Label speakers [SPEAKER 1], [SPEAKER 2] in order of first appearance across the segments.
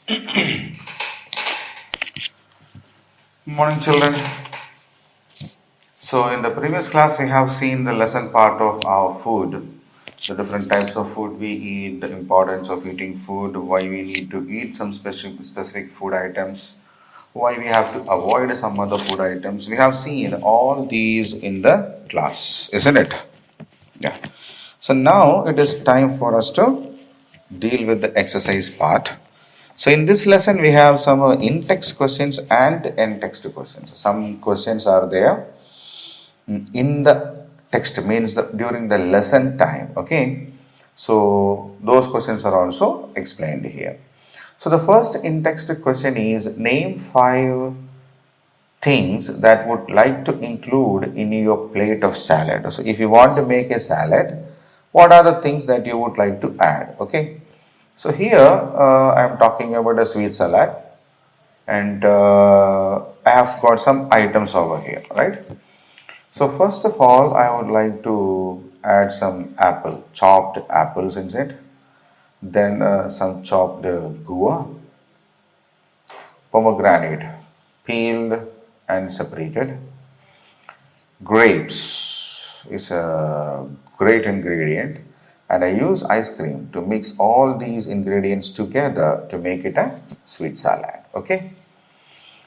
[SPEAKER 1] Morning, children. So, in the previous class, we have seen the lesson part of our food, the different types of food we eat, the importance of eating food, why we need to eat some specific food items, why we have to avoid some other food items. We have seen all these in the class, isn't it? Yeah. So, now it is time for us to deal with the exercise part. So in this lesson, we have some in-text questions and in-text questions. Some questions are there in the text, means during the lesson time. Okay, so those questions are also explained here. So the first in-text question is name 5 things that would like to include in your plate of salad. So if you want to make a salad, what are the things that you would like to add? Okay, so here I am talking about a sweet salad, and I have got some items over here, right? So first of all, I would like to add some chopped apples in it, then some chopped guava, pomegranate, peeled and separated. Grapes is a great ingredient, and I use ice cream to mix all these ingredients together to make it a sweet salad. Okay.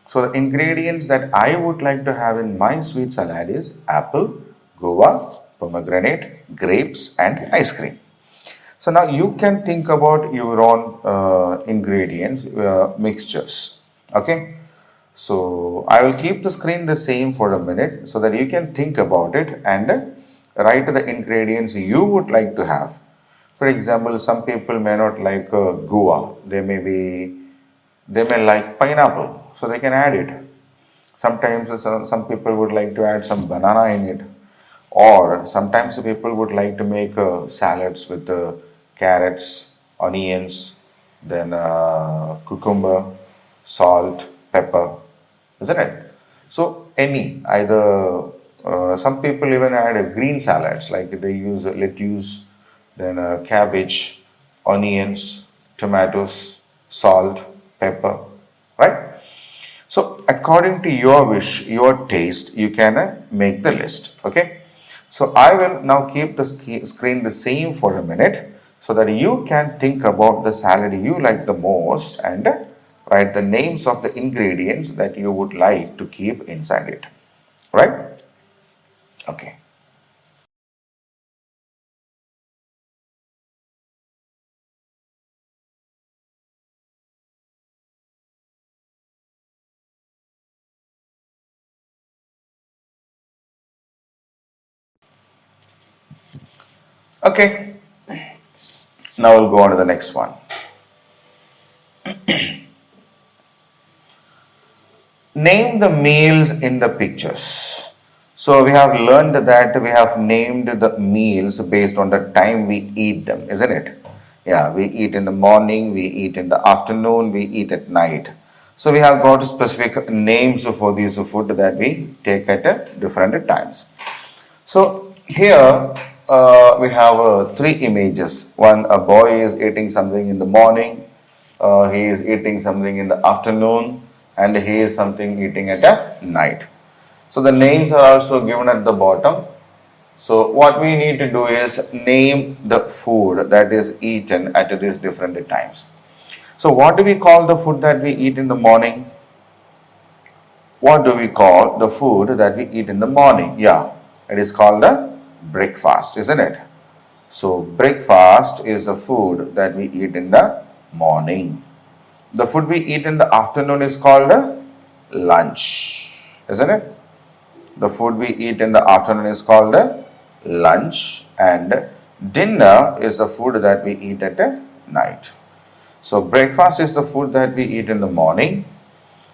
[SPEAKER 1] So the ingredients that I would like to have in my sweet salad is apple, guava, pomegranate, grapes, and ice cream. So now you can think about your own ingredients, mixtures. Okay. So I will keep the screen the same for a minute so that you can think about it and write the ingredients you would like to have. For example, some people may not like guava. They may like pineapple, so they can add it. Sometimes some people would like to add some banana in it, or sometimes people would like to make salads with carrots, onions, then cucumber, salt, pepper, isn't it? So any either some people even add green salads, like they use lettuce, then cabbage, onions, tomatoes, salt, pepper, right? So according to your wish, your taste, you can make the list. Okay. So I will now keep the screen the same for a minute so that you can think about the salad you like the most and write the names of the ingredients that you would like to keep inside it. Right? Okay. Okay. Now we'll go on to the next one. Name the meals in the pictures. So we have learned that we have named the meals based on the time we eat them, isn't it? Yeah, we eat in the morning, we eat in the afternoon, we eat at night. So we have got specific names for these food that we take at different times. So here we have 3 images. One, a boy is eating something in the morning, he is eating something in the afternoon, and he is something eating at a night. So the names are also given at the bottom. So what we need to do is name the food that is eaten at these different times. So what do we call the food that we eat in the morning? What do we call the food that we eat in the morning? Yeah, it is called the breakfast, isn't it? So breakfast is the food that we eat in the morning. The food we eat in the afternoon is called lunch, isn't it? The food we eat in the afternoon is called lunch, and dinner is the food that we eat at night. So breakfast is the food that we eat in the morning,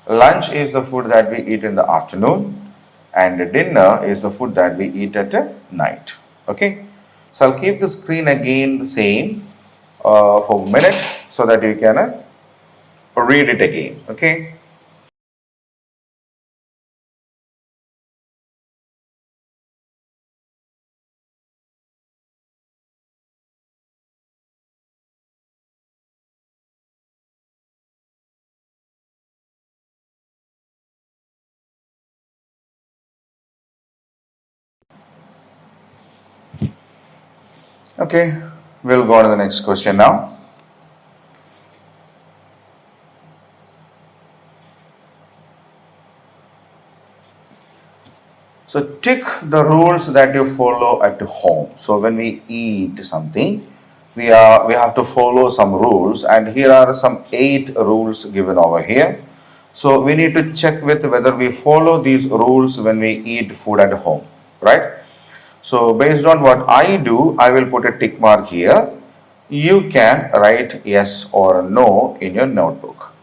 [SPEAKER 1] lunch is the food that we eat in the afternoon, and dinner is the food that we eat at night. Okay, so I'll keep the screen again the same for a minute so that you can read it again. Okay. Okay, we'll go on to the next question now. So tick the rules that you follow at home. So when we eat something, we have to follow some rules, and here are some 8 rules given over here. So we need to check with whether we follow these rules when we eat food at home, right? So based on what I do, I will put a tick mark here. You can write yes or no in your notebook.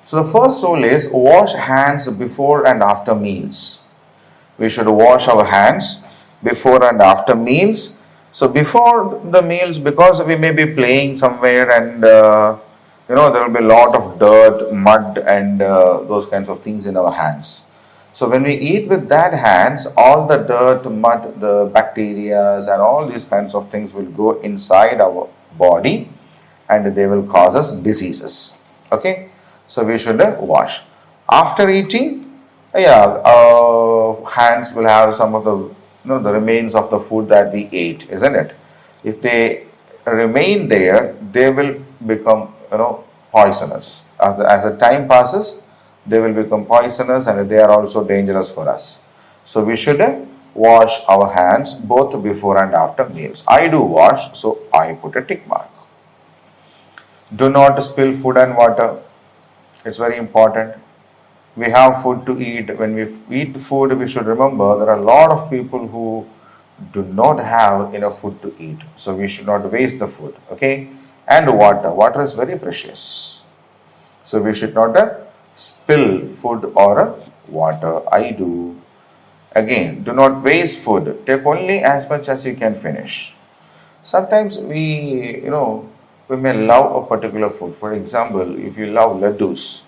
[SPEAKER 1] So the first rule is wash hands before and after meals. We should wash our hands before and after meals. So before the meals, because we may be playing somewhere, and there will be a lot of dirt, mud, and those kinds of things in our hands. So when we eat with that hands, all the dirt, mud, the bacteria, and all these kinds of things will go inside our body, and they will cause us diseases. Okay, so we should wash after eating. Yeah, hands will have some of the remains of the food that we ate, isn't it? If they remain there, they will become poisonous. As the time passes, they will become poisonous, and they are also dangerous for us. So we should wash our hands both before and after meals. I do wash, so I put a tick mark. Do not spill food and water. It's very important. We have food to eat. When we eat food, we should remember there are a lot of people who do not have enough food to eat. So we should not waste the food. Okay? And water. Water is very precious. So we should not spill food or water. I do. Again, do not waste food. Take only as much as you can finish. Sometimes we may love a particular food. For example, if you love laddus,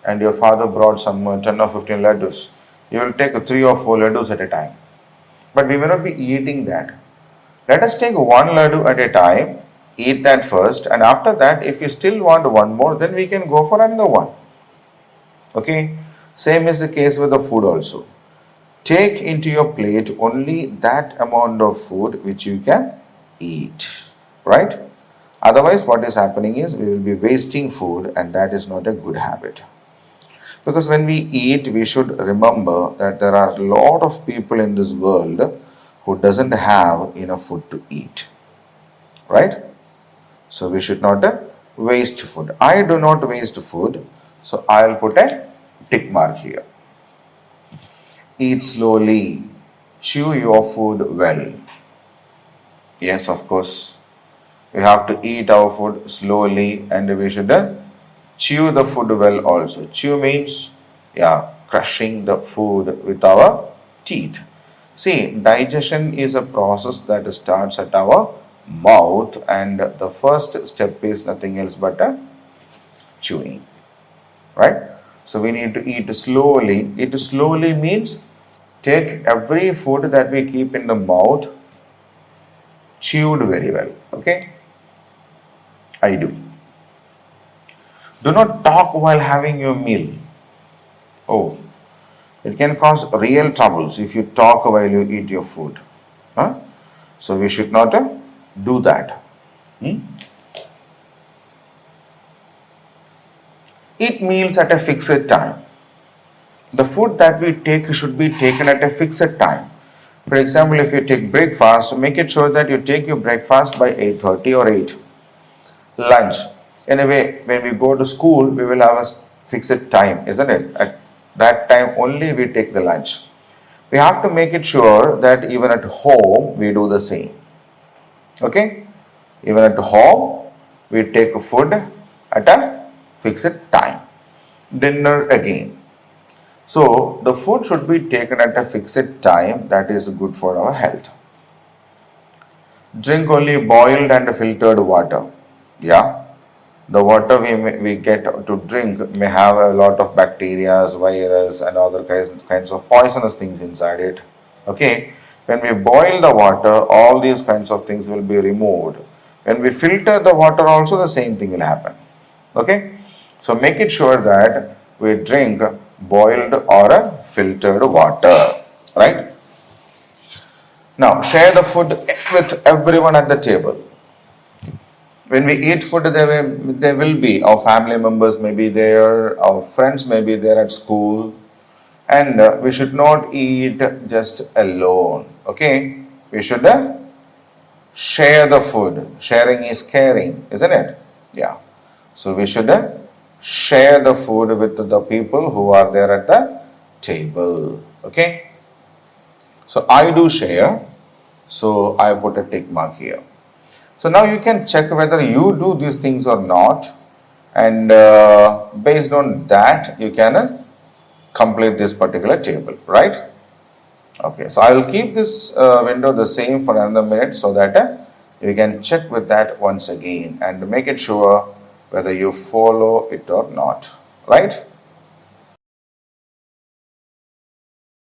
[SPEAKER 1] and your father brought some 10 or 15 laddus, you will take 3 or 4 laddus at a time. But we may not be eating that. Let us take 1 laddu at a time, eat that first, and after that, if you still want one more, then we can go for another one. Okay? Same is the case with the food also. Take into your plate only that amount of food which you can eat. Right? Otherwise, what is happening is we will be wasting food, and that is not a good habit. Because when we eat, we should remember that there are a lot of people in this world who doesn't have enough food to eat. Right? So we should not waste food. I do not waste food, so I will put a tick mark here. Eat slowly. Chew your food well. Yes, of course. We have to eat our food slowly, and we should chew the food well also. Chew means, crushing the food with our teeth. See, digestion is a process that starts at our mouth, and the first step is nothing else but chewing. Right? So we need to eat slowly. Eat slowly means take every food that we keep in the mouth chewed very well. Okay? I do. Do not talk while having your meal. Oh, it can cause real troubles if you talk while you eat your food. So we should not do that. Eat meals at a fixed time. The food that we take should be taken at a fixed time. For example, if you take breakfast, make it sure that you take your breakfast by 8:30 or 8. Lunch. Anyway, when we go to school, we will have a fixed time, isn't it? At that time only we take the lunch. We have to make it sure that even at home we do the same. Okay? Even at home we take food at a fixed time. Dinner again. So the food should be taken at a fixed time. That is good for our health. Drink only boiled and filtered water. Yeah, the water we get to drink may have a lot of bacteria, virus, and other kinds of poisonous things inside it. Okay, when we boil the water, all these kinds of things will be removed. When we filter the water, also the same thing will happen. Okay, so make it sure that we drink boiled or filtered water, right? Now, share the food with everyone at the table. When we eat food, there will be our family members may be there, our friends may be there at school, and we should not eat just alone. Okay, we should share the food. Sharing is caring, isn't it? Yeah. So we should share the food with the people who are there at the table. Okay. So I do share. So I put a tick mark here. So now you can check whether you do these things or not, and based on that you can complete this particular table, right? Okay, so I will keep this window the same for another minute so that you can check with that once again and make it sure whether you follow it or not, right?